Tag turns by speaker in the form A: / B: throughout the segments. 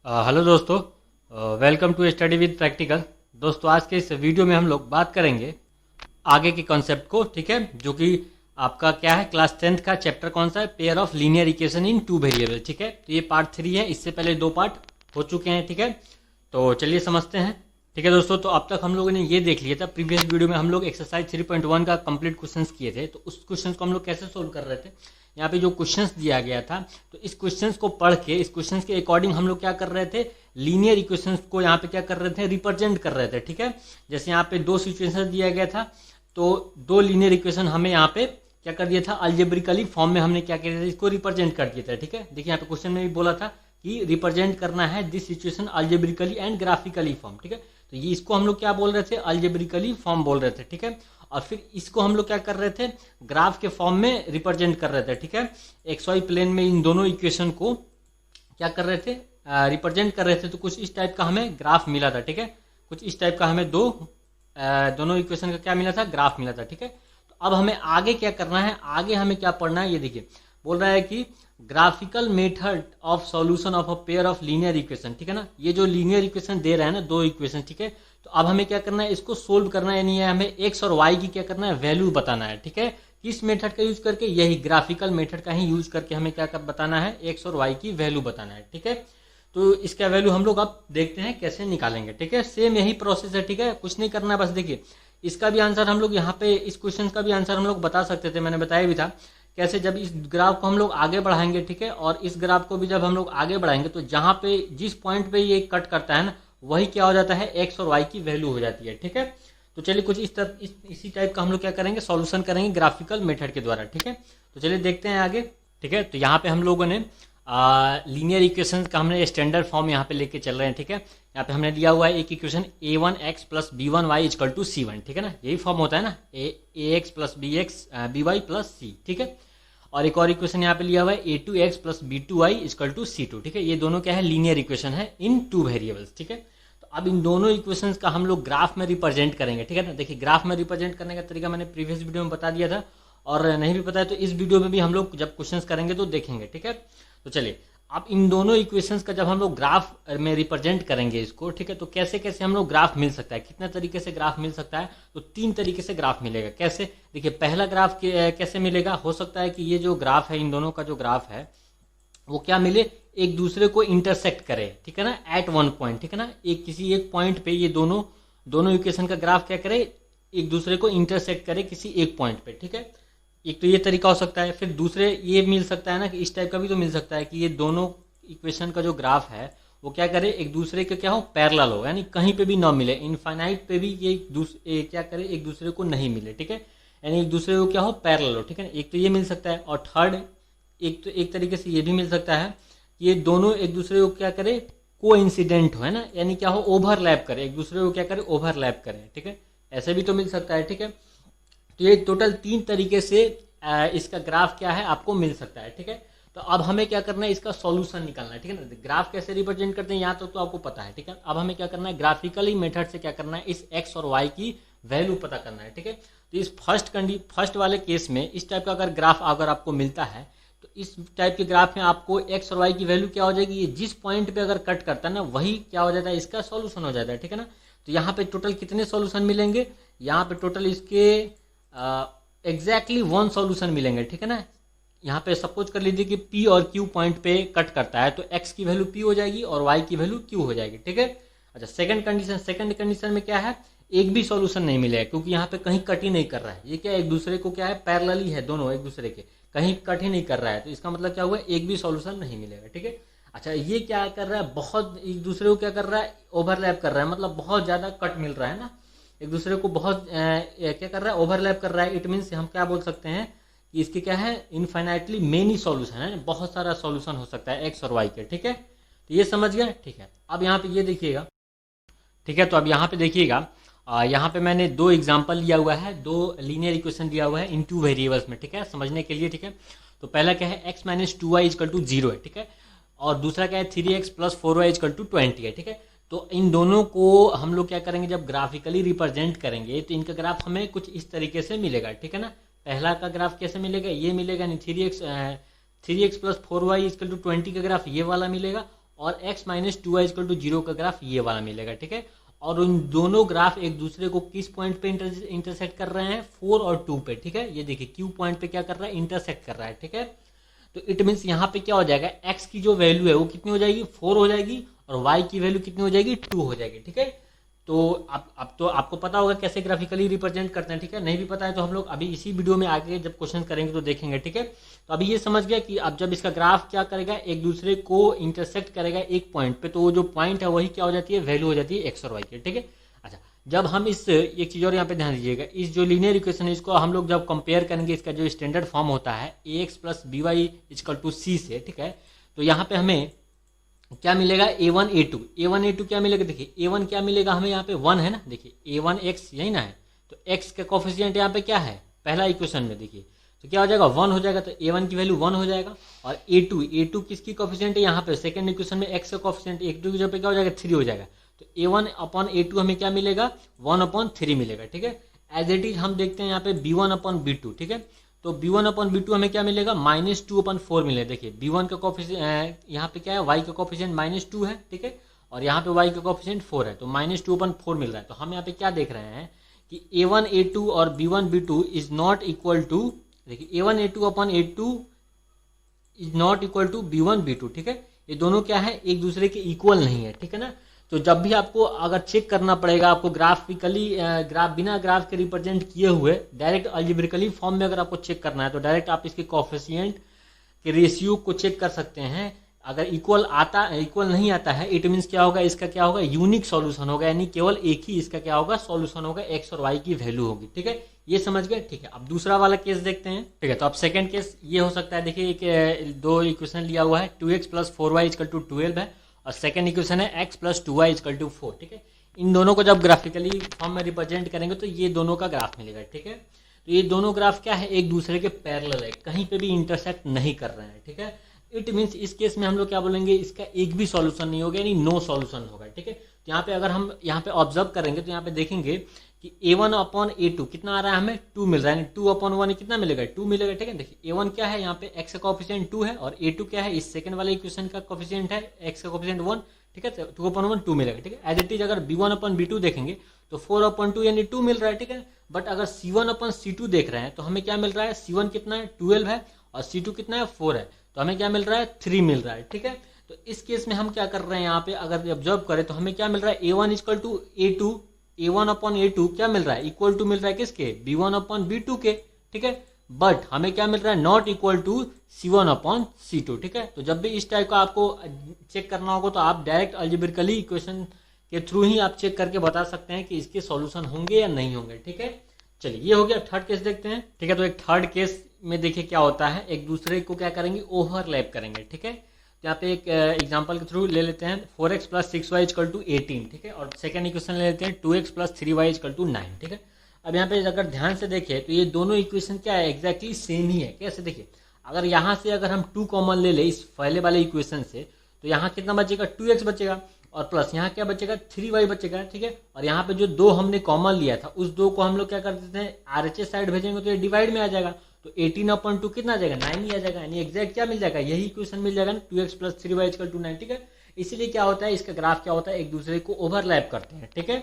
A: Hello दोस्तों, welcome to study with practical. दोस्तों, आज के इस वीडियो में हम लोग बात करेंगे आगे के कॉन्सेप्ट को, ठीक है, जो कि आपका क्या है, क्लास 10th का चैप्टर कौन सा है, pair of linear equation in two variable, ठीक है। तो ये पार्ट 3 है, इससे पहले 2 पार्ट हो चुके हैं, ठीक है। तो चलिए समझते हैं, ठीक है दोस्तों। तो अब तक हम लोगों ने ये देख लिया था, प्रीवियस वीडियो में हम लोग एक्सरसाइज 3.1 का कंप्लीट क्वेश्चंस किए थे। तो उस क्वेश्चन को हम लोग कैसे सोल्व कर रहे थे, यहाँ पे जो क्वेश्चंस दिया गया था, तो इस क्वेश्चंस को पढ़ के, इस क्वेश्चंस के अकॉर्डिंग हम लोग क्या कर रहे थे, लीनियर इक्वेशंस को यहाँ पे क्या कर रहे थे, रिप्रेजेंट कर रहे थे, ठीक है। जैसे यहाँ पे 2 सिचुएशन दिया गया था, तो 2 लीनियर इक्वेशन हमें यहाँ पे क्या कर दिया था, अलजेब्रिकली फॉर्म में हमने क्या किया था, इसको रिप्रेजेंट कर दिया था, ठीक है। देखिए यहाँ पे क्वेश्चन में भी बोला था कि रिप्रेजेंट करना है this situation algebraically and graphically form, ठीक है। तो ये इसको हम लोग क्या बोल रहे थे, अलजेब्रिकली फॉर्म बोल रहे थे, ठीक है। और फिर इसको हम लोग क्या कर रहे थे, ग्राफ के फॉर्म में रिप्रेजेंट कर रहे थे, ठीक है। एक्स वाई प्लेन में इन दोनों इक्वेशन को क्या कर रहे थे, रिप्रेजेंट कर रहे थे। तो कुछ इस टाइप का हमें ग्राफ मिला था, ठीक है। कुछ इस टाइप का हमें दोनों इक्वेशन का क्या मिला था, ग्राफ मिला था, ठीक है। तो अब हमें आगे क्या करना है, आगे हमें क्या पढ़ना है, ये देखिए बोल रहा है कि graphical method of solution of a pair of linear equation, ठीक है ना। ये जो लीनियर इक्वेशन दे रहा है ना, 2 इक्वेशन, ठीक है। तो अब हमें क्या करना है, इसको सोल्व करना है, नहीं है हमें एक्स और वाई की क्या करना है, वैल्यू बताना है, ठीक है। किस मेथड का यूज करके, यही ग्राफिकल मेथड का ही यूज करके हमें क्या बताना है, एक्स और वाई की वैल्यू बताना है, ठीक है। तो इसका वैल्यू हम लोग अब देखते हैं कैसे निकालेंगे, ठीक है। सेम यही प्रोसेस है, ठीक है, कुछ नहीं करना है, बस देखिए इसका भी आंसर हम लोग यहाँ पे, इस क्वेश्चन का भी आंसर हम लोग बता सकते थे, मैंने बताया भी था कैसे। जब इस ग्राफ को हम लोग आगे बढ़ाएंगे, ठीक है, और इस ग्राफ को भी जब हम लोग आगे बढ़ाएंगे, तो जहां पे जिस पॉइंट पे ये कट करता है ना, वही क्या हो जाता है, एक्स और वाई की वैल्यू हो जाती है, ठीक है। तो चलिए कुछ इसी टाइप का हम लोग क्या करेंगे, सॉल्यूशन करेंगे ग्राफिकल मेथड के द्वारा, ठीक है। तो चलिए देखते हैं आगे, ठीक है। तो यहाँ पे हम लोगों ने लीनियर इक्वेशन का हमने स्टैंडर्ड फॉर्म यहाँ पे लेके चल रहे हैं, ठीक है। यहाँ पे हमने दिया हुआ है एक equation a1x plus b1y equal to c1, ठीक है ना। यही फॉर्म होता है ना, ax plus by plus c, ठीक है। और एक और इक्वेशन यहाँ पे लिया हुआ है a2x plus b2y equal to c2, ठीक है। ये दोनों क्या है, लीनियर इक्वेशन है इन 2 वेरिएबल्स, ठीक है। तो अब इन दोनों इक्वेशंस का हम लोग ग्राफ में रिप्रेजेंट करेंगे, ठीक है ना। देखिए ग्राफ में रिप्रेजेंट करने का तरीका मैंने प्रीवियस वीडियो में बता दिया था, और नहीं भी पता है तो इस वीडियो में भी हम लोग जब क्वेश्चंस करेंगे तो देखेंगे, ठीक है। तो चलिए अब इन दोनों इक्वेशंस का जब हम लोग ग्राफ में रिप्रेजेंट करेंगे इसको, ठीक है, तो कैसे कैसे हम लोग ग्राफ मिल सकता है, कितने तरीके से ग्राफ मिल सकता है, तो 3 तरीके से ग्राफ मिलेगा। कैसे, देखिए पहला ग्राफ कैसे मिलेगा, हो सकता है कि ये जो ग्राफ है, इन दोनों का जो ग्राफ है वो क्या मिले, एक दूसरे को इंटरसेक्ट करे, ठीक है ना, एट वन पॉइंट, ठीक है ना। किसी एक पॉइंट पे ये दोनों इक्वेशन का ग्राफ क्या करे, एक दूसरे को इंटरसेक्ट करे किसी एक पॉइंट पे, ठीक है। एक तो ये तरीका हो सकता है। फिर दूसरे ये मिल सकता है ना कि इस टाइप का भी तो मिल सकता है कि ये दोनों इक्वेशन का जो ग्राफ है वो क्या करे, एक दूसरे के क्या हो, पैरेलल हो, यानी कहीं पे भी ना मिले, इनफाइनाइट पे भी ये क्या करे, एक दूसरे को नहीं मिले, ठीक है, यानी एक दूसरे को क्या हो, पैरेलल हो, ठीक है। एक तो ये मिल सकता है, और थर्ड एक तरीके से ये भी मिल सकता है कि ये दोनों एक दूसरे को क्या करे, कोइंसिडेंट हो, है ना, यानी क्या हो, ओवरलैप करे, एक दूसरे को क्या करे, ओवरलैप करे, ठीक है। ऐसे भी तो मिल सकता है, ठीक है। तो ये टोटल 3 तरीके से इसका ग्राफ क्या है, आपको मिल सकता है, ठीक है। तो अब हमें क्या करना है, इसका सॉल्यूशन निकालना है, ठीक है ना। ग्राफ कैसे रिप्रेजेंट करते हैं यहाँ तो आपको पता है, ठीक है। अब हमें क्या करना है, ग्राफिकली मेथड से क्या करना है, इस एक्स और वाई की वैल्यू पता करना है, ठीक है। तो इस फर्स्ट वाले केस में इस टाइप का अगर ग्राफ अगर आपको मिलता है, तो इस टाइप के ग्राफ में आपको एक्स और वाई की वैल्यू क्या हो जाएगी, ये जिस पॉइंट पे अगर कट करता है ना, वही क्या हो जाता है, इसका सॉल्यूशन हो जाता है, ठीक है ना। तो यहाँ पे टोटल कितने सॉल्यूशन मिलेंगे, यहाँ पे टोटल इसके एग्जैक्टली 1 सॉल्यूशन मिलेंगे, ठीक है ना। यहाँ पे सपोज कर लीजिए कि P और Q पॉइंट पे कट करता है, तो X की वैल्यू P हो जाएगी और Y की वैल्यू Q हो जाएगी, ठीक है। अच्छा, सेकंड कंडीशन में क्या है, एक भी सॉल्यूशन नहीं मिलेगा, क्योंकि यहाँ पे कहीं कट ही नहीं कर रहा है, ये क्या एक दूसरे को क्या है, पैरेलल ही है, दोनों एक दूसरे के, कहीं कट ही नहीं कर रहा है, तो इसका मतलब क्या हुआ, एक भी सॉल्यूशन नहीं मिलेगा, ठीक है। अच्छा, ये क्या कर रहा है, बहुत एक दूसरे को क्या कर रहा है, ओवरलैप कर रहा है, मतलब बहुत ज्यादा कट मिल रहा है ना, एक दूसरे को बहुत क्या कर रहा है, ओवरलैप कर रहा है। इट मीन्स हम क्या बोल सकते हैं कि इसके क्या है, इनफाइनाइटली मेनी सॉल्यूशन है, बहुत सारा सॉल्यूशन हो सकता है एक्स और वाई के, ठीक है। तो ये समझ गया, ठीक है। अब यहाँ पे ये देखिएगा, ठीक है। तो अब यहाँ पे देखिएगा, यहाँ पे मैंने 2 एग्जाम्पल लिया हुआ है, 2 लीनियर इक्वेशन दिया हुआ है इन 2 वेरिएबल्स में, ठीक है, समझने के लिए, ठीक है। तो पहला क्या है, x minus 2y equal to 0 है, ठीक है, और दूसरा क्या है, 3x plus 4y equal to 20 है, ठीक है। तो इन दोनों को हम लोग क्या करेंगे, जब ग्राफिकली रिप्रेजेंट करेंगे तो इनका ग्राफ हमें कुछ इस तरीके से मिलेगा, ठीक है ना। पहला का ग्राफ कैसे मिलेगा, ये मिलेगा, नहीं 3x plus 4y equal to 20 का ग्राफ ये वाला मिलेगा, और x minus 2y equal to 0 का ग्राफ ये वाला मिलेगा, ठीक है। और उन दोनों ग्राफ एक दूसरे को किस पॉइंट पे इंटरसेक्ट कर रहे हैं, 4 और 2 पे, ठीक है। ये देखिए Q पॉइंट पे क्या कर रहा है, इंटरसेक्ट कर रहा है, ठीक है। तो इट मीन्स यहाँ पे क्या हो जाएगा, x की जो वैल्यू है वो कितनी हो जाएगी, 4 हो जाएगी, और y की वैल्यू कितनी हो जाएगी, 2 हो जाएगी, ठीक है। तो अब तो आपको पता होगा कैसे ग्राफिकली रिप्रेजेंट करते हैं, ठीक है। नहीं भी पता है तो हम लोग अभी इसी वीडियो में आगे जब क्वेश्चन करेंगे तो देखेंगे, ठीक है। तो अभी ये समझ गया कि अब जब इसका ग्राफ क्या करेगा, एक दूसरे को इंटरसेक्ट करेगा एक पॉइंट पे, तो वो जो पॉइंट है वही क्या हो जाती है, वैल्यू हो जाती है एक्स और वाई की, ठीक है। अच्छा, जब हम इस एक चीज और यहाँ पे ध्यान दीजिएगा, इस जो लीनियर इक्वेशन है इसको हम लोग जब कंपेयर करेंगे, इसका जो स्टैंडर्ड फॉर्म होता है A X plus B Y equal to C से, ठीक है। तो यहाँ पे हमें क्या मिलेगा, a1 a2 क्या मिलेगा, देखिए a1 क्या मिलेगा हमें, यहाँ पे 1 है ना, देखिए a1 x यही ना है, तो x का कोफिशिएंट यहाँ पे क्या है, पहला इक्वेशन में देखिए, तो क्या हो जाएगा 1 हो जाएगा, तो a1 की वैल्यू 1 हो जाएगा। और a2 किसकी कोफिशिएंट है, यहाँ पे सेकंड इक्वेशन में x का कोफिशिएंट a2 की जगह पे क्या हो जाएगा, 3 हो जाएगा। तो a1 अपॉन a2 हमें क्या मिलेगा, 1 अपॉन 3 मिलेगा, ठीक है। एज इट इज हम देखते हैं यहाँ पे b1 अपॉन b2, ठीक है। तो b1 अपॉन b2 हमें क्या मिलेगा, -2 अपॉन 4 मिलेगा। देखिए b1 का कोफिशिएंट यहाँ पे क्या है, y का कोफिशिएंट -2 है, ठीक है, और यहाँ पे y का कोफिशिएंट 4 है, तो -2 अपॉन 4 मिल रहा है। तो हम यहाँ पे क्या देख रहे हैं कि a1 a2 और b1 b2 is not equal to, देखिए a1 a2 upon a2 is not equal to b1 b2, ठीक है। ये दोनों क्या है, एक दूसरे के इक्वल नहीं है, ठीक है ना। तो जब भी आपको अगर चेक करना पड़ेगा, आपको ग्राफिकली बिना ग्राफ के रिप्रेजेंट किए हुए डायरेक्ट अलजेब्रिकली फॉर्म में अगर आपको चेक करना है, तो डायरेक्ट आप इसके कोफिशिएंट के रेशियो को चेक कर सकते हैं। अगर इक्वल नहीं आता है, इट मीन्स क्या होगा, इसका क्या होगा, यूनिक सॉल्यूशन होगा, यानी केवल एक ही इसका क्या होगा, सॉल्यूशन होगा, एक्स और वाई की वैल्यू होगी, ठीक है। ये समझ गए, ठीक है। अब दूसरा वाला केस देखते हैं, ठीक है। तो अब सेकंड केस ये हो सकता है, देखिए एक दो इक्वेशन लिया हुआ है, 2x plus 4y equal to 12 है, और सेकंड इक्वेशन है x plus 2y equal to 4, ठीक है। इन दोनों को जब ग्राफिकली फॉर्म में रिप्रेजेंट करेंगे तो ये दोनों का ग्राफ मिलेगा, ठीक है। तो ये दोनों ग्राफ क्या है, एक दूसरे के पैरेलल है, कहीं पे भी इंटरसेक्ट नहीं कर रहे हैं, ठीक है। इट मीन्स इस केस में हम लोग क्या बोलेंगे, इसका एक भी सॉल्यूशन नहीं होगा, यानी नो सॉल्यूशन होगा, ठीक है। तो यहाँ पे अगर हम यहाँ पे ऑब्जर्व करेंगे तो यहाँ पे देखेंगे कि a1 अपॉन a2 कितना आ रहा है, हमें 2 मिल रहा है, 2 अपॉन 1 कितना मिलेगा, 2 मिलेगा, ठीक है। देखिए a1 क्या है, यहाँ पे x का कोफिशिएंट 2 है, और a2 क्या है, इस सेकंड वाले इक्वेशन का कोफिशिएंट है, x का कोफिशिएंट 1, ठीक है। 2 अपॉन 1 2 मिलेगा, ठीक है। एज इट इज अगर b1 अपॉन b2 देखेंगे तो 4 अपॉन 2 यानी 2 मिल रहा है, ठीक है। बट अगर c1 अपॉन c2 देख रहे हैं तो हमें क्या मिल रहा है, c1 कितना है, 12 है, और c2 कितना है, 4 है, तो हमें क्या मिल रहा है, 3 मिल रहा है, ठीक है। तो इस केस में हम क्या कर रहे हैं, यहाँ पे अगर ऑब्जर्व करें तो हमें क्या मिल रहा है, a1 equal to a2, a1 upon a2 क्या मिल रहा है, इक्वल टू मिल रहा है किसके, b1 अपॉन b2 के, ठीक है। बट हमें क्या मिल रहा है, not equal to c1 upon c2, ठीक है। तो जब भी इस टाइप का आपको चेक करना होगा तो आप डायरेक्ट अलजेब्रिकली इक्वेशन के थ्रू ही आप चेक करके बता सकते हैं कि इसके सॉल्यूशन होंगे या नहीं होंगे, ठीक है। चलिए ये हो गया, थर्ड केस देखते हैं, ठीक है। तो एक थर्ड केस में देखिए क्या होता है, एक दूसरे को क्या करेंगे, ओवरलैप करेंगे, ठीक है। तो यहाँ पे एक एग्जांपल के थ्रू ले लेते हैं, 4x plus 6y equal to 18, ठीक है। और सेकंड इक्वेशन ले लेते हैं 2x plus 3y equal to 9, ठीक है। अब यहाँ पे अगर ध्यान से देखें तो ये दोनों इक्वेशन क्या है, एग्जैक्टली सेम ही है। कैसे, देखिए अगर यहाँ से अगर हम 2 कॉमन ले ले इस पहले वाले इक्वेशन से, तो यहाँ कितना बचेगा, 2x बचेगा, और प्लस यहाँ क्या बचेगा, 3y बचेगा, ठीक है। और यहाँ पे जो 2 हमने कॉमन लिया था उस 2 को हम लोग क्या कर देते हैं, RHS साइड भेजेंगे तो ये डिवाइड में आ जाएगा, तो 18 अपॉन 2 कितना आ जाएगा, 9 ही आ जाएगा, यानी एग्जैक्ट क्या मिल जाएगा, यही इक्वेशन मिल जाएगा ना, 2x plus 3y equal to 9, ठीक है। इसीलिए क्या होता है, इसका ग्राफ क्या होता है, एक दूसरे को ओवरलैप करते हैं, ठीक है।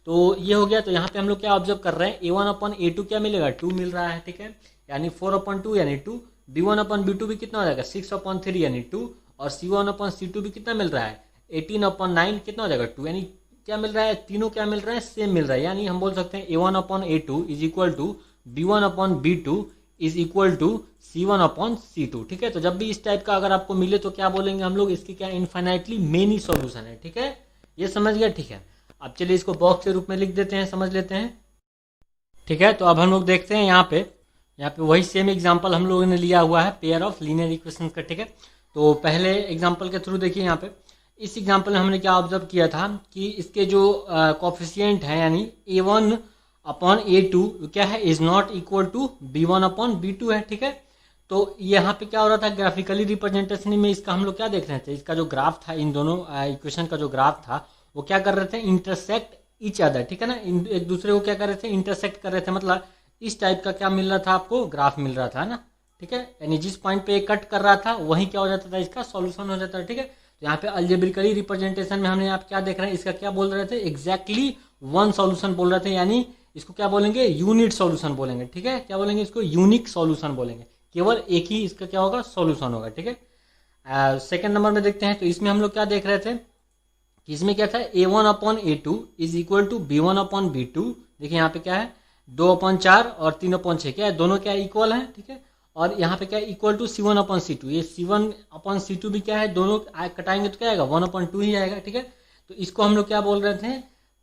A: तो ये हो गया। तो यहाँ पे हम लोग क्या ऑब्जर्व कर रहे हैं, a1 अपॉन a2 क्या मिलेगा, 2 मिल रहा है, ठीक है, यानी 4 अपॉन 2 यानी 2, b1 अपॉन b2 भी कितना हो जाएगा, 6 अपॉन 3 यानी 2, और c1 अपॉन c2 भी कितना मिल रहा है, 18 अपॉन 9 कितना हो जाएगा, 2, यानी क्या मिल रहा है, तीनों क्या मिल रहा है, सेम मिल रहा है। यानी हम बोल सकते हैं a1 upon a2 is equal to b1 upon b2 is equal to c1 upon c2, ठीक है। तो जब भी इस टाइप का अगर आपको मिले तो क्या बोलेंगे हम लोग, इसके क्या इनफाइनाइटली मेनी सॉल्यूशन है, ठीक है। ये समझ गया, ठीक है। अब चलिए इसको बॉक्स के रूप में लिख देते हैं, समझ लेते हैं, ठीक है। तो अब हम लोग देखते हैं यहाँ पे वही सेम एग्जांपल हम लोगों ने लिया हुआ है पेयर ऑफ लीनियर इक्वेशंस का, ठीक है। तो पहले एग्जांपल के थ्रू देखिए, यहाँ पे इस एग्जांपल में हमने क्या ऑब्जर्व किया था कि इसके जो कोफिशिएंट है यानी a1 अपॉन a2 क्या है, is not equal to b1 upon b2 है, ठीक है। तो यहाँ पे क्या हो रहा था, ग्राफिकली रिप्रेजेंटेशन में इसका हम लोग क्या देख रहे थे, इसका जो ग्राफ था, इन दोनों इक्वेशन का जो ग्राफ था वो क्या कर रहे थे, इंटरसेक्ट ईच अदर, ठीक है ना, एक दूसरे को क्या कर रहे थे, इंटरसेक्ट कर रहे थे। मतलब इस टाइप का क्या मिल रहा था आपको, ग्राफ मिल रहा था ना, ठीक है। यानी जिस पॉइंट पे कट कर रहा था वहीं क्या हो जाता था, इसका सॉल्यूशन हो जाता है, ठीक है। तो यहाँ पे अलजेब्रिकली रिप्रेजेंटेशन में हमने यहाँ क्या देख रहे हैं, इसका क्या बोल रहे थे, एग्जैक्टली वन सॉल्यूशन बोल रहे थे, यानी इसको क्या बोलेंगे, यूनिट सॉल्यूशन बोलेंगे, ठीक है, क्या बोलेंगे इसको, यूनिक सॉल्यूशन बोलेंगे, केवल एक ही इसका क्या होगा, सॉल्यूशन होगा, ठीक है। सेकंड नंबर में देखते हैं, तो इसमें हम लोग क्या देख रहे थे कि इसमें क्या था, A1/A2 is equal to B1/B2। देखिए यहाँ पे क्या है, 2/4 और 3/6 क्या है, दोनों क्या इक्वल है, ठीक है। और यहाँ पे क्या है, इक्वल टू C1/C2, ये C1/C2 भी क्या है, दोनों कटाएंगे तो क्या आएगा, 1/2 ही आएगा, ठीक है। तो इसको हम लोग क्या बोल रहे थे,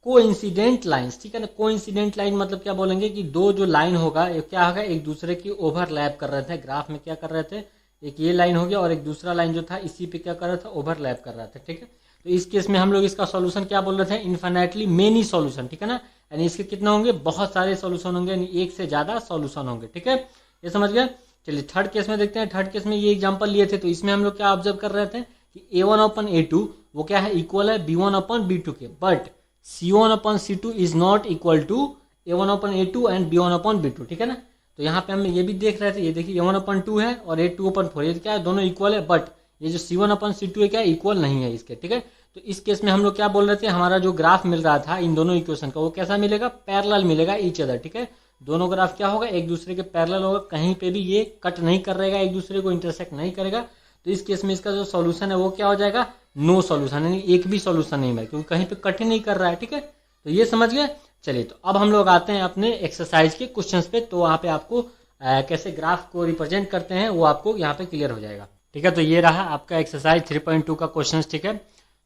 A: कोइंसिडेंट लाइंस, ठीक है ना। कोइंसिडेंट लाइन मतलब क्या बोलेंगे कि दो जो लाइन होगा ये क्या होगा, एक दूसरे की ओवरलैप कर रहे थे, ग्राफ में क्या कर रहे थे, एक ये लाइन हो गया और एक दूसरा लाइन जो था इसी पे क्या कर रहा था, ओवरलैप कर रहा था, ठीक है। तो इस केस में हम लोग इसका सॉल्यूशन क्या बोल रहे थे, इन्फिनिटली मेनी सॉल्यूशन, ठीक है ना, यानी इसके कितना होंगे, बहुत सारे सॉल्यूशन होंगे, यानी एक से ज्यादा सॉल्यूशन होंगे, ठीक है, ये समझ गए। चलिए थर्ड केस में देखते हैं। थर्ड केस में ये एग्जांपल लिए थे, तो इसमें हम लोग क्या ऑब्जर्व कर रहे थे कि A1/A2 वो क्या है, इक्वल है B1/B2 के, but C1/C2 is not equal to A1/A2 and B1/B2, ठीक है ना। तो यहाँ पे हम ये भी देख रहे थे, ये देखिए A1/2 है और A2/4, ये क्या है, दोनों इक्वल है, बट ये जो C1/C2 है क्या इक्वल नहीं है इसके, ठीक है। तो इस केस में हम लोग क्या बोल रहे थे, हमारा जो ग्राफ मिल रहा था इन दोनों इक्वेशन का वो कैसा मिलेगा, पैरेलल मिलेगा ईच अदर, ठीक है। दोनों ग्राफ क्या होगा, एक दूसरे के पैरेलल होगा, कहीं पे भी ये कट नहीं कर रहेगा, एक दूसरे को इंटरसेक्ट नहीं करेगा। तो इस केस में इसका जो सॉल्यूशन है वो क्या हो जाएगा, नो सॉल्यूशन, यानी एक भी सॉल्यूशन नहीं है, क्योंकि कहीं पे कट ही नहीं कर रहा है, ठीक है। तो ये समझ गए। चलिए तो अब हम लोग आते हैं अपने एक्सरसाइज के क्वेश्चंस पे। तो वहाँ पे आपको कैसे ग्राफ को रिप्रेजेंट करते हैं वो आपको यहाँ पे क्लियर हो जाएगा, ठीक है। तो ये रहा आपका एक्सरसाइज 3.2 का क्वेश्चन, ठीक है।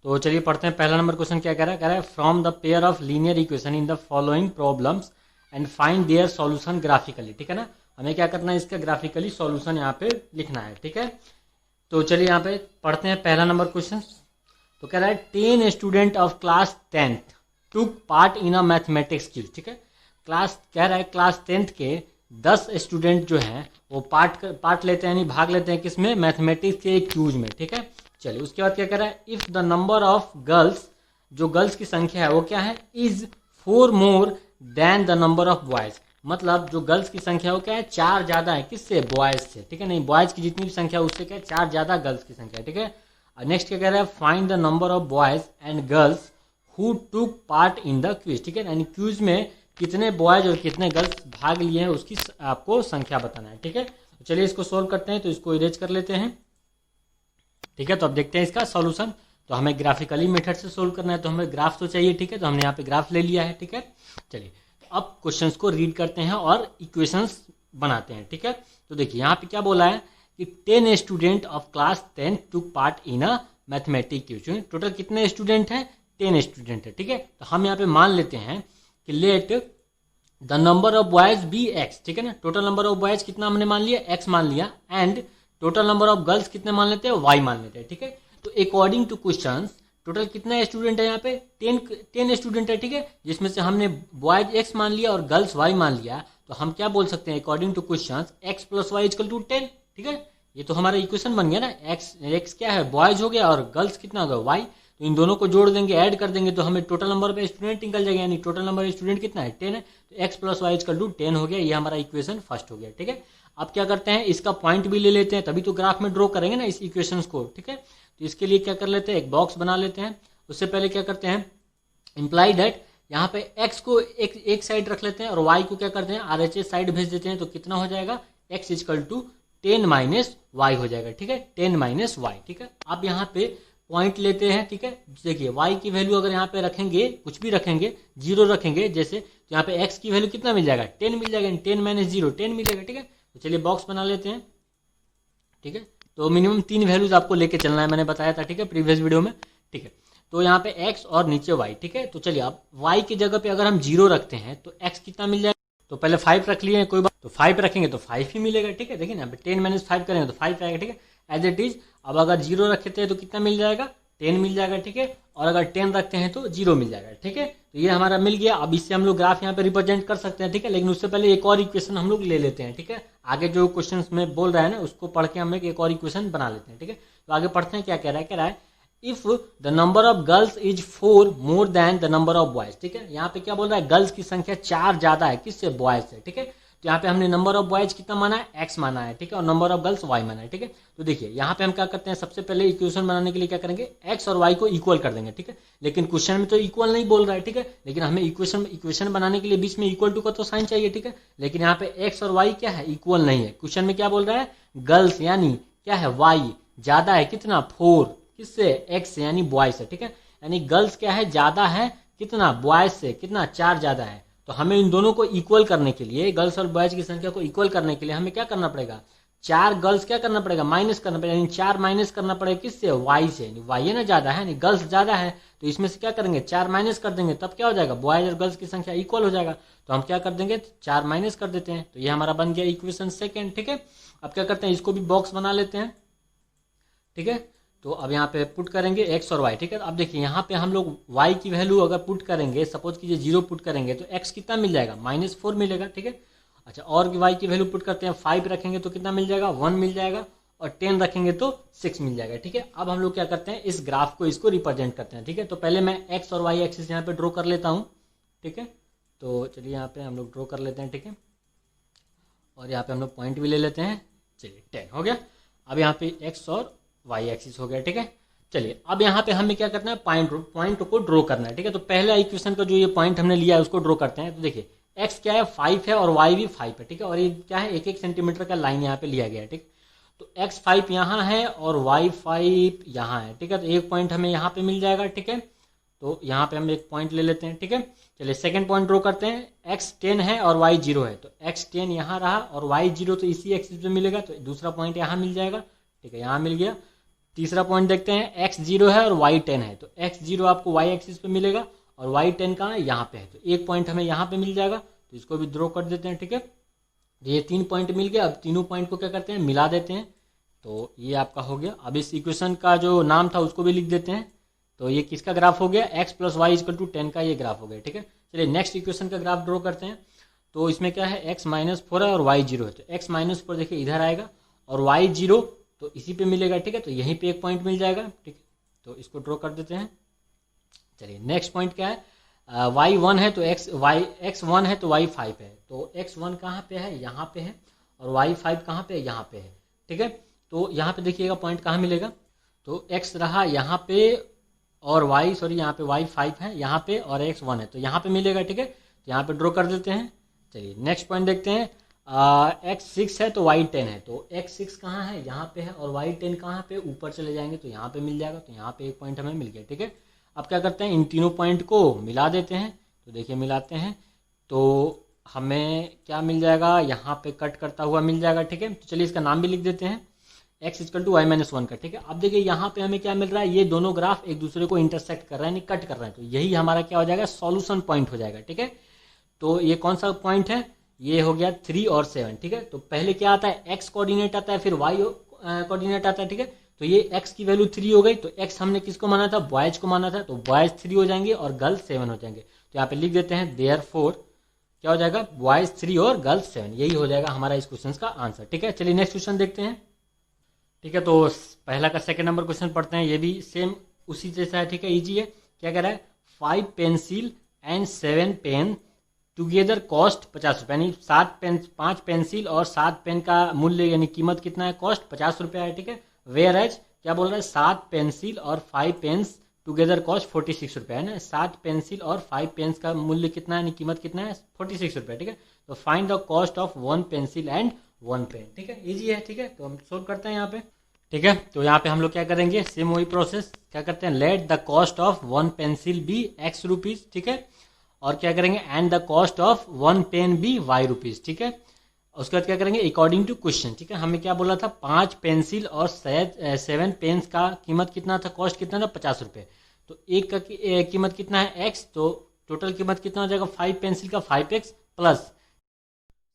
A: तो चलिए पढ़ते हैं। पहला नंबर क्वेश्चन क्या कह रहा है, from the pair of linear equation in the following problems and find their solution graphically, ठीक है ना। हमें क्या करना है, इसका ग्राफिकली सॉल्यूशन यहाँ पे लिखना है, ठीक है। तो चलिए यहाँ पे पढ़ते हैं पहला नंबर क्वेश्चन। तो कह रहा है 10 student of class 10th took part in a mathematics quiz, ठीक है। क्लास कह रहा है क्लास 10th के 10 स्टूडेंट जो हैं वो पार्ट लेते हैं, यानी भाग लेते हैं किसमें, मैथमेटिक्स के एक क्यूज में, ठीक है। चलिए उसके बाद क्या कह रहा है, if the number of girls, जो गर्ल्स की संख्या है वो क्या है, is 4 more than the number of boys, मतलब जो गर्ल्स की संख्या वो क्या है, 4 ज्यादा है किससे, बॉयज से, ठीक है। नहीं, बॉयज की जितनी भी संख्या उससे क्या है, 4 ज्यादा गर्ल्स की संख्या, ठीक है। नेक्स्ट क्या कह रहा है, find the number of boys and girls who took part in the quiz, ठीक है, यानी क्विज में कितने बॉयज और कितने गर्ल्स भाग लिए हैं उसकी आपको संख्या बताना है, ठीक है। तो चलिए इसको सोल्व करते हैं। तो इसको इरेज कर लेते हैं, ठीक है। तो अब देखते हैं इसका सॉल्यूशन। तो हमें ग्राफिकली मेथड से सोल्व करना है, तो हमें ग्राफ तो चाहिए, ठीक है। तो हमने यहाँ पे ग्राफ ले लिया है, ठीक है। चलिए अब क्वेश्चंस को रीड करते हैं और इक्वेशंस बनाते हैं, ठीक है। तो देखिए यहाँ पे क्या बोला है कि 10 student of class 10 took part in a mathematics quiz. Total कितने स्टूडेंट हैं, 10 स्टूडेंट है, ठीक है। तो हम यहाँ पे मान लेते हैं कि let the number of boys be X, ठीक है ना। टोटल नंबर ऑफ बॉयज कितना हमने मान लिया, एक्स मान लिया, and total number of girls कितने मान लेते हैं, वाई मान लेते हैं, ठीक है। तो अकॉर्डिंग टू क्वेश्चन टोटल कितना स्टूडेंट है यहाँ पे, 10 स्टूडेंट है, ठीक है, जिसमें से हमने बॉयज एक्स मान लिया और गर्ल्स वाई मान लिया। तो हम क्या बोल सकते हैं, according to question X plus Y equal to 10, ठीक है। ये तो हमारा इक्वेशन बन गया ना, एक्स क्या है, बॉयज हो गया और गर्ल्स कितना होगा, वाई। तो इन दोनों को जोड़ देंगे, ऐड कर देंगे, तो हमें टोटल नंबर पे स्टूडेंट निकल जाएगा, यानी टोटल नंबर स्टूडेंट कितना है, 10 है। तो X plus Y equal to 10 हो गया, ये हमारा इक्वेशन फर्स्ट हो गया, ठीक है। अब क्या करते हैं, इसका पॉइंट भी ले लेते हैं, तभी तो ग्राफ में ड्रॉ करेंगे ना इस इक्वेशंस को, ठीक है। तो इसके लिए क्या कर लेते हैं, एक बॉक्स बना लेते हैं। उससे पहले क्या करते हैं, इम्प्लाई दैट यहाँ पे x को एक साइड रख लेते हैं और y को क्या करते हैं, RHS साइड भेज देते हैं। तो कितना हो जाएगा, x equal to 10 minus Y हो जाएगा, ठीक है, 10 माइनस वाई, ठीक है। अब यहाँ पे पॉइंट लेते हैं, ठीक है। देखिए y की वैल्यू अगर यहाँ पे रखेंगे, कुछ भी रखेंगे, 0 रखेंगे जैसे, तो यहाँ पे x की वैल्यू कितना मिल जाएगा, 10 मिल जाएगा, 10 माइनस 0 10 मिलेगा, ठीक है। तो चलिए बॉक्स बना लेते हैं, ठीक है। तो मिनिमम 3 वैल्यूज आपको लेके चलना है, मैंने बताया था, ठीक है, प्रीवियस वीडियो में, ठीक है। तो यहाँ पे x और नीचे y, ठीक है। तो चलिए अब y की जगह पे अगर हम 0 रखते हैं तो x कितना मिल जाएगा, तो पहले 5 रख लिए, कोई बात, तो 5 रखेंगे तो 5 ही मिलेगा, ठीक है। देखिए ना, 10 माइनस 5 करेंगे तो 5 आएगा, ठीक है, एज इट इज। अब अगर 0 रखते हैं तो कितना मिल जाएगा, 10 मिल जाएगा, ठीक है। और अगर 10 रखते हैं तो 0 मिल जाएगा, ठीक है। तो ये हमारा मिल गया। अब इससे हम लोग ग्राफ यहाँ पे रिप्रेजेंट कर सकते हैं, ठीक है। लेकिन उससे पहले एक और इक्वेशन हम लोग ले लेते हैं, ठीक है। आगे जो क्वेश्चन में बोल रहा है ना, उसको पढ़ के हम एक और इक्वेशन बना लेते हैं, ठीक है। तो आगे पढ़ते हैं, क्या कह रहा है, if the number of girls is 4 more than the number of boys, ठीक है। यहाँ पे क्या बोल रहा है, गर्ल्स की संख्या 4 ज्यादा है किससे, बॉयज से, ठीक है। तो यहाँ पे हमने नंबर ऑफ बॉयज कितना माना है, एक्स माना है, ठीक है, और नंबर ऑफ गर्ल्स वाई माना है, ठीक है। तो देखिए यहाँ पे हम क्या करते हैं, सबसे पहले इक्वेशन बनाने के लिए क्या करेंगे, एक्स और वाई को इक्वल कर देंगे, ठीक है। लेकिन क्वेश्चन में तो इक्वल नहीं बोल रहा है, ठीक है, लेकिन हमें इक्वेशन बनाने के लिए बीच में इक्वल टू का तो साइन चाहिए, ठीक है। लेकिन यहाँ पे एक्स और वाई क्या है, इक्वल नहीं है। क्वेश्चन में क्या बोल रहा है, गर्ल्स यानी क्या है, वाई ज्यादा है कितना, 4 किससे, एक्स से यानी बॉय से, ठीक है। यानी गर्ल्स क्या है, ज्यादा है कितना, बॉयज से कितना, 4 ज्यादा है। तो हमें इन दोनों को इक्वल करने के लिए, गर्ल्स और बॉयज की संख्या को इक्वल करने के लिए हमें क्या करना पड़ेगा, 4 गर्ल्स क्या करना पड़ेगा, माइनस करना पड़ेगा, यानी 4 माइनस करना पड़ेगा किससे, वाई से। वाई है ना ज्यादा है, गर्ल्स ज्यादा है, तो इसमें से क्या करेंगे, 4 माइनस कर देंगे, तब क्या हो जाएगा, बॉयज और गर्ल्स की संख्या इक्वल हो जाएगा। तो हम क्या कर देंगे, 4 माइनस कर देते हैं, तो ये हमारा बन गया इक्वेशन सेकेंड, ठीक है। अब क्या करते हैं, इसको भी बॉक्स बना लेते हैं, ठीक है। तो अब यहाँ पे पुट करेंगे एक्स और वाई, ठीक है। अब देखिए यहाँ पे हम लोग वाई की वैल्यू अगर पुट करेंगे, सपोज कीजिए 0 पुट करेंगे, तो एक्स कितना मिल जाएगा, -4 मिलेगा, ठीक है। अच्छा, और वाई की वैल्यू पुट करते हैं, 5 रखेंगे तो कितना मिल जाएगा, 1 मिल जाएगा, और 10 रखेंगे तो 6 मिल जाएगा, ठीक है। अब हम लोग क्या करते हैं, इस ग्राफ को इसको रिप्रेजेंट करते हैं, ठीक है। तो पहले मैं एक्स और वाई एक्सिस यहाँ पे ड्रॉ कर लेता हूँ, ठीक है। तो चलिए यहाँ पे हम लोग ड्रॉ कर लेते हैं, ठीक है। और यहाँ पे हम लोग पॉइंट भी ले लेते हैं, चलिए 10 हो गया। अब यहाँ पे एक्स और वाई एक्सिस हो गया, ठीक है। चलिए अब यहाँ पे हमें क्या करना है, पॉइंट को ड्रॉ करना है, ठीक है। तो पहला इक्वेशन का जो ये पॉइंट हमने लिया है उसको ड्रॉ करते हैं। तो देखिए एक्स क्या है, 5 है, और वाई भी 5 है, ठीक है। और ये क्या है, 1-1 सेंटीमीटर का लाइन यहाँ पे लिया गया है, ठीक। तो एक्स 5 यहाँ है और वाई 5 यहाँ है, ठीक है। तो एक पॉइंट हमें यहाँ पे मिल जाएगा, ठीक है। तो यहाँ पे हम एक पॉइंट ले लेते हैं, ठीक है। चलिए सेकंड पॉइंट ड्रॉ करते हैं, एक्स 10 है और वाई 0 है, तो एक्स 10 यहाँ रहा और वाई 0 तो इसी एक्सिस पे मिलेगा, तो दूसरा पॉइंट यहाँ मिल जाएगा, ठीक है, यहाँ मिल गया। तीसरा पॉइंट देखते हैं, एक्स 0 है और वाई 10 है, तो एक्स 0 आपको वाई एक्सिस पे मिलेगा और वाई 10 कहाँ है, यहाँ पे है, तो एक पॉइंट हमें यहाँ पे मिल जाएगा, तो इसको भी ड्रॉ कर देते हैं, ठीक है। ये 3 पॉइंट मिल गया। अब तीनों पॉइंट को क्या करते हैं, मिला देते हैं, तो ये आपका हो गया। अब इस इक्वेशन का जो नाम था उसको भी लिख देते हैं, तो ये किसका ग्राफ हो गया, x + y = 10 का ये ग्राफ हो गया, ठीक है। चलिए नेक्स्ट इक्वेशन का ग्राफ ड्रॉ करते हैं। तो इसमें क्या है, x -4 है और y 0 है, तो x -4 देखिए इधर आएगा और y 0 तो इसी पे मिलेगा, ठीक है। तो यहीं पे एक पॉइंट मिल जाएगा, ठीक है। तो इसको ड्रॉ कर देते हैं। चलिए नेक्स्ट पॉइंट क्या है, y 1 है तो x 1 है तो y 5 है, तो x 1 कहाँ पे है, यहाँ पे है, और y 5 कहाँ पे है, यहाँ पे है, ठीक है। तो यहाँ पे देखिएगा पॉइंट कहाँ मिलेगा, तो x रहा यहाँ पे और यहाँ पे y 5 है यहाँ पे और x 1 है, तो यहाँ पे मिलेगा, ठीक है। तो यहाँ पे ड्रॉ कर देते हैं। चलिए नेक्स्ट पॉइंट देखते हैं, x 6 है तो y 10 है, तो x 6 कहाँ है, यहाँ पे है, और y 10 कहाँ पे, ऊपर चले जाएंगे तो यहाँ पे मिल जाएगा, तो यहाँ पे एक पॉइंट हमें मिल गया, ठीक है। अब क्या करते हैं, इन तीनों पॉइंट को मिला देते हैं, तो देखिए मिलाते हैं तो हमें क्या मिल जाएगा, यहाँ पे कट करता हुआ मिल जाएगा, ठीक है। तो चलिए इसका नाम भी लिख देते हैं, x = y - 1 का, ठीक है। अब देखिए यहाँ पे हमें क्या मिल रहा है, ये दोनों ग्राफ एक दूसरे को इंटरसेक्ट कर रहे हैं, कट कर रहे हैं, तो यही हमारा क्या हो जाएगा, सॉल्यूशन पॉइंट हो जाएगा, ठीक है। तो ये कौन सा पॉइंट है, ये हो गया 3 और 7, ठीक है। तो पहले क्या आता है, x कोऑर्डिनेट आता है, फिर y कोऑर्डिनेट आता है, ठीक है। तो ये x की वैल्यू 3 हो गई, तो x हमने किसको माना था, बॉयज को माना था, तो बॉयज 3 हो जाएंगे और गर्ल्स 7 हो जाएंगे। तो यहाँ पे लिख देते हैं देयरफॉर क्या हो जाएगा, बॉयज 3 और गर्ल्स 7, यही हो जाएगा हमारा इस क्वेश्चन का आंसर, ठीक है। चलिए नेक्स्ट क्वेश्चन देखते हैं, ठीक है। तो पहला का सेकंड नंबर क्वेश्चन पढ़ते हैं, ये भी सेम उसी जैसा है, ठीक है, इजी है। क्या कह रहा है, 5 pencil and 7 pen together cost 50 रुपये, यानी 5 पेंसिल और 7 पेन का मूल्य यानी कीमत कितना है, कॉस्ट 50 रुपया है, ठीक है। वेयर एज क्या बोल रहा है, 7 पेंसिल और 5 पेन्स टुगेदर कॉस्ट 46 रुपया है ना, 7 पेंसिल और 5 पेन्स का मूल्य कितना है, कीमत कितना है, 46 रुपया, ठीक है। तो find the cost of 1 pencil and 1 pen, ठीक है, इजी है, ठीक है। तो हम सोल्व करते हैं यहाँ पे, ठीक है। तो यहाँ पे हम लोग क्या करेंगे, सेम वही प्रोसेस, क्या करते हैं, let the cost of 1 pencil be x rupees, ठीक है। और क्या करेंगे, and the cost of 1 pen be y rupees, ठीक है। उसके बाद क्या करेंगे, अकॉर्डिंग टू क्वेश्चन, ठीक है। हमें क्या बोला था, 5 पेंसिल और 7 पेन्स का कीमत कितना था, कॉस्ट कितना था, 50 रुपये। तो एक का कीमत कितना है, x, तो टोटल कीमत कितना हो जाएगा, 5 पेंसिल का 5x प्लस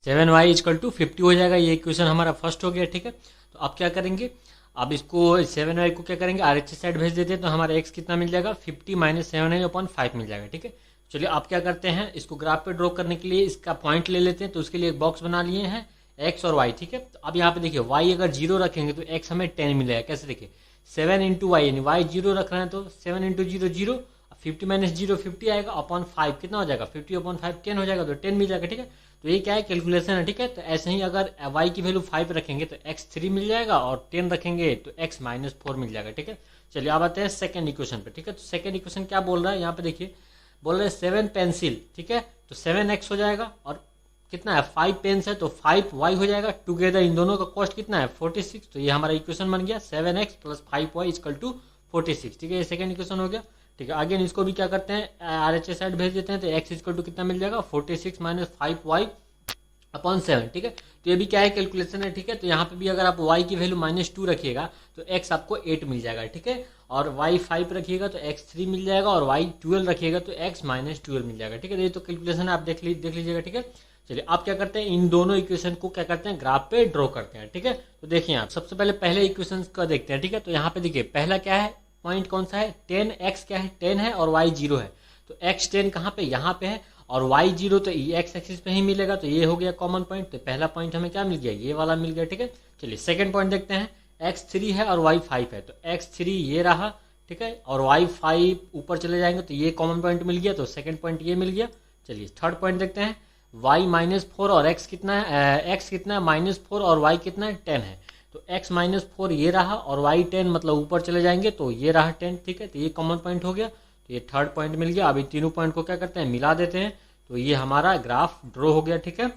A: 7y = 50 हो जाएगा। ये क्वेश्चन हमारा फर्स्ट हो गया, ठीक है। तो अब क्या करेंगे, अब इसको 7y को क्या करेंगे, RHS साइड भेज देते हैं, तो हमारा x कितना मिल जाएगा, 50 - 7y/5 मिल जाएगा, ठीक है। चलिए आप क्या करते हैं, इसको ग्राफ पे ड्रॉ करने के लिए इसका पॉइंट ले लेते हैं, तो उसके लिए एक बॉक्स बना लिए हैं, x और y, ठीक है। तो अब यहाँ पे देखिए y अगर 0 रखेंगे तो x हमें 10 मिलेगा, कैसे देखिए, 7 × y, यानी y 0 रख रहे हैं तो 7 × 0 0, 50 - 0 50 आएगा, अपॉन 5 कितना हो जाएगा, 50/5 10 हो जाएगा, तो 10 मिल जाएगा, ठीक है। तो तो ये क्या है, कैलकुलेशन है, ठीक है। तो ऐसे ही अगर y की वैल्यू 5 रखेंगे तो x3 मिल जाएगा, और 10 रखेंगे तो x - 4 मिल जाएगा, ठीक है। चलिए अब आते हैं सेकंड इक्वेशन पे, ठीक है। तो सेकंड इक्वेशन क्या बोल रहा है यहाँ पे देखिए, बोल रहे हैं 7 पेंसिल, ठीक है। तो 7x हो जाएगा, और कितना है 5 पेन्स है तो 5y हो जाएगा। टुगेदर इन दोनों का कॉस्ट कितना है 46। तो ये हमारा इक्वेशन बन गया 7x + 5y = 46, ठीक है। ये सेकंड इक्वेशन हो गया, ठीक है। अगेन इसको भी क्या करते हैं, RHS साइड भेज देते हैं, तो x = कितना मिल जाएगा 46 - 5y/7, ठीक है। तो ये भी क्या है, कैलकुलेशन है, ठीक है। तो यहाँ पे भी अगर आप y की वैल्यू -2 रखिएगा तो x आपको 8 मिल जाएगा, ठीक है। और y 5 रखिएगा तो x 3 मिल जाएगा, और y 12 रखिएगा तो x - 12 मिल जाएगा, ठीक है। ये तो कैलकुलेशन है, आप देख लीजिएगा, ठीक है। चलिए आप क्या करते हैं, इन दोनों इक्वेशन को क्या करते हैं, ग्राफ पे ड्रॉ करते हैं, ठीक है। तो देखिए आप सबसे पहले इक्वेशन का देखते हैं, ठीक है। तो यहाँ पे देखिए पहला क्या है, पॉइंट कौन सा है 10, x क्या है 10 है, और y 0 है। तो x 10 कहाँ पे, यहाँ पे है, और y 0 तो x एक्सिस पे ही मिलेगा। तो ये हो गया कॉमन पॉइंट। तो पहला पॉइंट हमें क्या मिल गया, ये वाला मिल गया, ठीक है। चलिए सेकंड पॉइंट देखते हैं, x 3 है और y 5 है। तो x 3 ये रहा, ठीक है, और y 5 ऊपर चले जाएंगे तो ये कॉमन पॉइंट मिल गया। तो सेकंड पॉइंट ये मिल गया। चलिए थर्ड पॉइंट देखते हैं, y -4 और x कितना है, x कितना है -4 और y कितना है 10 है। तो x -4 ये रहा, और y 10 मतलब ऊपर चले जाएंगे तो ये रहा 10, ठीक है। तो ये कॉमन पॉइंट हो गया, तो ये थर्ड पॉइंट मिल गया। अभी तीनों पॉइंट को क्या करते हैं, मिला देते हैं, तो ये हमारा ग्राफ ड्रॉ हो गया, ठीक है,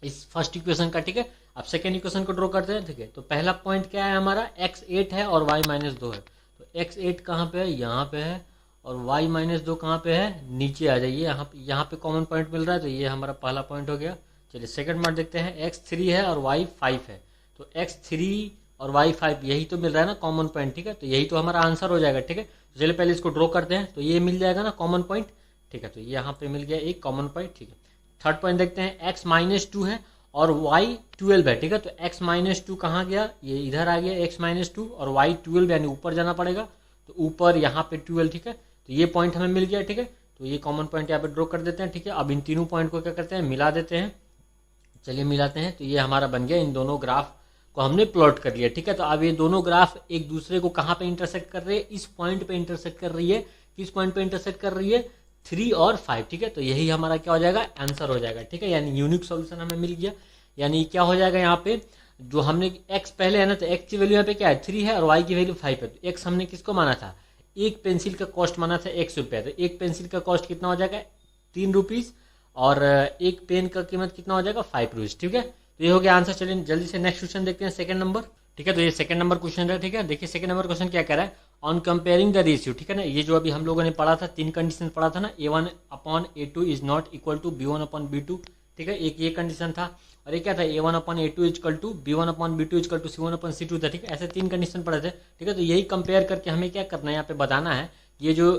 A: इस फर्स्ट इक्वेशन का, ठीक है। अब सेकेंड इक्वेशन को ड्रॉ करते हैं, ठीक है। तो पहला पॉइंट क्या है हमारा, x 8 है और y -2 है। तो x 8 कहाँ पे है, यहाँ पे है, और y -2 कहाँ पे है, नीचे आ जाइए, यहाँ पे कॉमन पॉइंट मिल रहा है। तो ये हमारा पहला पॉइंट हो गया। चलिए सेकंड पार्ट देखते हैं, x 3 है और y 5 है। तो x 3 और y 5 यही तो मिल रहा है ना कॉमन पॉइंट, ठीक है। तो यही तो हमारा आंसर हो जाएगा, ठीक है। तो चलिए पहले इसको ड्रॉ करते हैं, तो ये मिल जाएगा ना कॉमन पॉइंट, ठीक है। तो यहाँ पे मिल गया एक कॉमन पॉइंट, ठीक है। थर्ड पॉइंट देखते हैं, x -2 है और y 12 है, ठीक है। तो x -2 कहाँ गया, ये इधर आ गया x -2, और y 12 यानी ऊपर जाना पड़ेगा। तो ऊपर यहाँ पे 12, ठीक है। तो ये पॉइंट हमें मिल गया, ठीक है। तो ये कॉमन पॉइंट यहाँ पे ड्रॉ कर देते हैं, ठीक है। अब इन तीनों पॉइंट को क्या करते हैं, मिला देते हैं। चलिए मिलाते हैं, तो ये हमारा बन गया, इन दोनों ग्राफ को हमने प्लॉट कर लिया, ठीक है। तो अब ये दोनों ग्राफ एक दूसरे को कहाँ पे इंटरसेक्ट कर रही है, इस पॉइंट पे इंटरसेक्ट कर रही है। किस पॉइंट पे इंटरसेक्ट कर रही है, 3 और 5, ठीक है। तो यही हमारा क्या हो जाएगा, आंसर हो जाएगा, ठीक है। यानी यूनिक सॉल्यूशन हमें मिल गया। यानी क्या हो जाएगा, यहाँ पे जो हमने x पहले है ना, तो x की वैल्यू यहाँ पे क्या है 3 है, और y की वैल्यू 5 है। तो x हमने किसको माना था, एक पेंसिल का कॉस्ट माना था ₹1। तो एक पेंसिल का कॉस्ट कितना हो जाएगा, 3 रुपीज़, और एक पेन का कीमत कितना हो जाएगा, 5 रुपीज़, ठीक है। तो ये हो गया आंसर। चलिए जल्दी से नेक्स्ट क्वेश्चन देखते हैं, सेकंड नंबर, ठीक है। तो ये सेकंड नंबर क्वेश्चन है, ठीक है। देखिए सेकंड नंबर क्वेश्चन क्या कह रहा है, ऑन कंपेयरिंग द रेशियो, ठीक है ना। ये जो अभी हम लोगों ने पढ़ा था, 3 कंडीशन पढ़ा था ना, A1/A2 is not equal to B1/B2, ठीक है। एक ये कंडीशन था, और ये क्या था, A1/A2 equal to B1/B2 equal to C1/C2 था, ठीक है। ऐसे 3 कंडीशन पढ़े थे, ठीक है। तो यही कंपेयर करके हमें क्या करना है, यहाँ पे बताना है, ये जो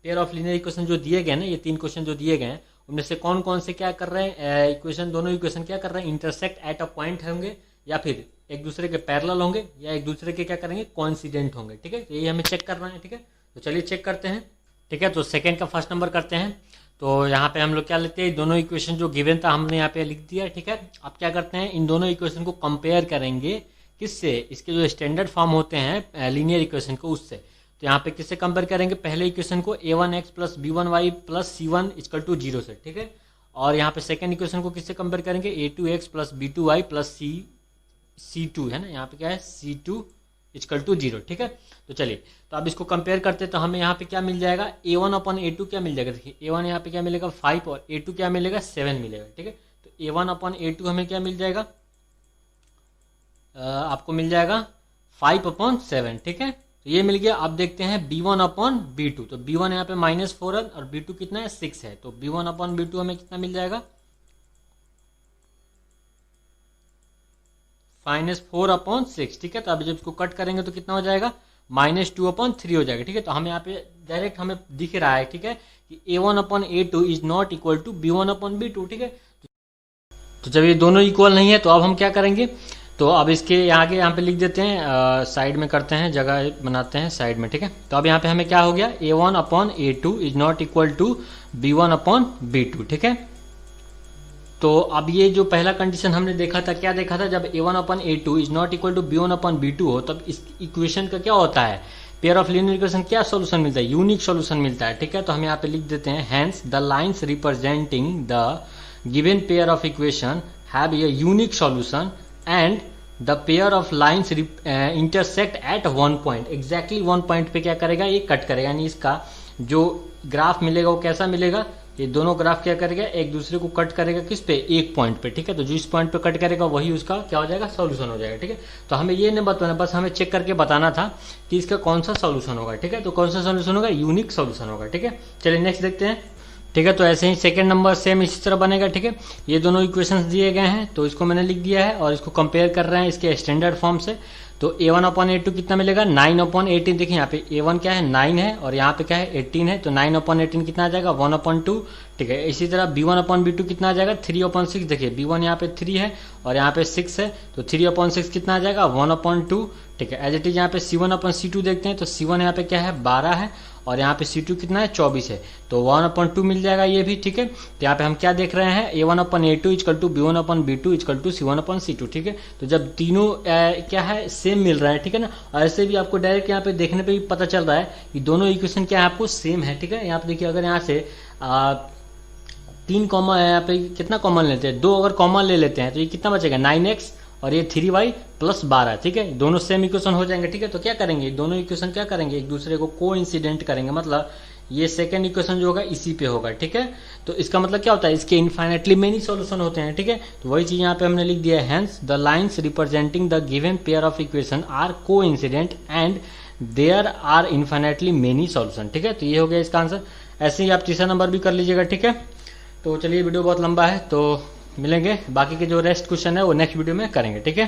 A: पेयर ऑफ लीनियर इक्वेशन जो दिए गए ना, ये 3 क्वेश्चन जो दिए गए हैं, उनमें से कौन कौन से क्या कर रहे हैं, इक्वेशन, दोनों इक्वेशन क्या कर रहे हैं, इंटरसेक्ट एट अ पॉइंट होंगे, या फिर एक दूसरे के पैरेलल होंगे, या एक दूसरे के क्या करेंगे, कोइंसिडेंट होंगे, ठीक है। तो ये हमें चेक करना है, ठीक है। तो चलिए चेक करते हैं, ठीक है। तो सेकंड का फर्स्ट नंबर करते हैं। तो यहाँ पे हम लोग क्या लेते हैं, दोनों इक्वेशन जो गिवन था हमने यहाँ पे लिख दिया, ठीक है। अब क्या करते हैं, इन दोनों इक्वेशन को कंपेयर करेंगे, किससे, इसके जो स्टैंडर्ड फॉर्म होते हैं लीनियर इक्वेशन को, उससे। तो यहाँ पे किससे कंपेयर करेंगे, पहले इक्वेशन को A1x + B1y + C1 = 0 से, ठीक है। और यहाँ पे सेकंड इक्वेशन को किससे कंपेयर करेंगे, A2x + B2y + C2 है ना, यहाँ पे क्या है C2 = 0, ठीक है। तो चलिए, तो अब इसको कंपेयर करते हैं, तो हमें यहाँ पे क्या मिल जाएगा, A1/A2 क्या मिल जाएगा, देखिए A1 यहाँ पे क्या मिलेगा 5, और A2 क्या मिलेगा 7 मिलेगा, ठीक है। तो A1/A2 हमें क्या मिल जाएगा, आपको मिल जाएगा 5/7, ठीक है। तो ये मिल गया। अब देखते हैं B1/B2, तो B1 यहाँ पे -4 है, और B2 कितना है 6 है। तो B1/B2 हमें कितना मिल जाएगा, -4/6, ठीक है। तो अभी जब इसको कट करेंगे तो कितना हो जाएगा, -2/3 हो जाएगा, ठीक है। तो हमें यहाँ पे डायरेक्ट हमें दिख रहा है, ठीक है, कि A1/A2 is not equal to B1/B2, ठीक है। तो जब ये दोनों इक्वल नहीं है, तो अब हम क्या करेंगे, तो अब इसके आगे यहाँ पे लिख देते हैं, साइड में करते हैं, जगह बनाते हैं साइड में, ठीक है। तो अब यहाँ पे हमें क्या हो गया, A1/A2 is not equal to B1/B2, ठीक है। तो अब ये जो पहला कंडीशन हमने देखा था, क्या देखा था, जब A1/A2 is not equal to B1/B2 हो, तब इस इक्वेशन का क्या होता है, पेयर ऑफ लीनियर इक्वेशन क्या सोल्यूशन मिलता है, यूनिक सोल्यूशन मिलता है, ठीक है। तो हम यहाँ पे लिख देते हैं, hence the lines representing the given pair of equation have a unique solution and the pair of lines intersect at one point, exactly one point पे क्या करेगा, ये कट करेगा, यानी इसका जो ग्राफ मिलेगा वो कैसा मिलेगा, ये दोनों ग्राफ क्या करेगा, एक दूसरे को कट करेगा किस पे, एक पॉइंट पे, ठीक है। तो जो इस पॉइंट पे कट करेगा वही उसका क्या हो जाएगा, सॉल्यूशन हो जाएगा, ठीक है। तो हमें ये नहीं बताना, बस हमें चेक करके बताना था कि इसका कौन सा सॉल्यूशन होगा, ठीक है। तो कौन सा सॉल्यूशन होगा, यूनिक सॉल्यूशन होगा, ठीक है। चलिए नेक्स्ट देखते हैं, ठीक है। तो ऐसे ही सेकंड नंबर सेम इसी तरह बनेगा, ठीक है। ये दोनों इक्वेशंस दिए गए हैं तो इसको मैंने लिख दिया है और इसको कंपेयर कर रहे हैं इसके स्टैंडर्ड फॉर्म से। तो a1/a2 कितना मिलेगा, 9/18। देखिए यहाँ पे a1 क्या है, 9 है और यहाँ पे क्या है, 18 है। तो 9/18 कितना आ जाएगा, 1/2, ठीक है। इसी तरह b1/b2 कितना आ जाएगा, 3/6। देखिए b1 यहाँ पे 3 है और यहाँ पे 6 है, तो 3/6 कितना आ जाएगा, 1/2, ठीक है। एज इट इज यहाँ पे c1/c2 देखते हैं, तो c1 यहाँ पे क्या है, 12 है और यहाँ पे c2 कितना है, 24 है, तो 1/2 मिल जाएगा ये भी, ठीक है। तो यहाँ पे हम क्या देख रहे हैं, a1/a2 equal to b1/b2 equal to c1/c2, ठीक है। तो जब तीनों क्या है, सेम मिल रहा है, ठीक है ना। और ऐसे भी आपको डायरेक्ट यहाँ पे देखने पे भी पता चल रहा है कि दोनों इक्वेशन क्या है, आपको सेम है, ठीक है। यहाँ पे देखिए, अगर यहाँ से 3 कॉमन, यहाँ पे कितना कॉमन लेते हैं, 2 अगर कॉमन ले लेते हैं तो ये कितना बचेगा, 9x और ये 3y प्लस 12, ठीक है। दोनों सेम इक्वेशन हो जाएंगे, ठीक है। तो क्या करेंगे, दोनों इक्वेशन क्या करेंगे, एक दूसरे को कोइंसिडेंट करेंगे, मतलब ये सेकंड इक्वेशन जो होगा इसी पे होगा, ठीक है। तो इसका मतलब क्या होता है, इसके इनफाइनाइटली मेनी सॉल्यूशन होते हैं, ठीक है। तो वही चीज यहाँ पे हमने लिख दिया है, hence the lines representing the given pair of equation are coincident and there are infinitely many solution, ठीक है। तो ये हो गया इसका आंसर। ऐसे ही आप तीसरा नंबर भी कर लीजिएगा, ठीक है। तो चलिए, वीडियो बहुत लंबा है तो मिलेंगे, बाकी के जो रेस्ट क्वेश्चन है वो नेक्स्ट वीडियो में करेंगे, ठीक है।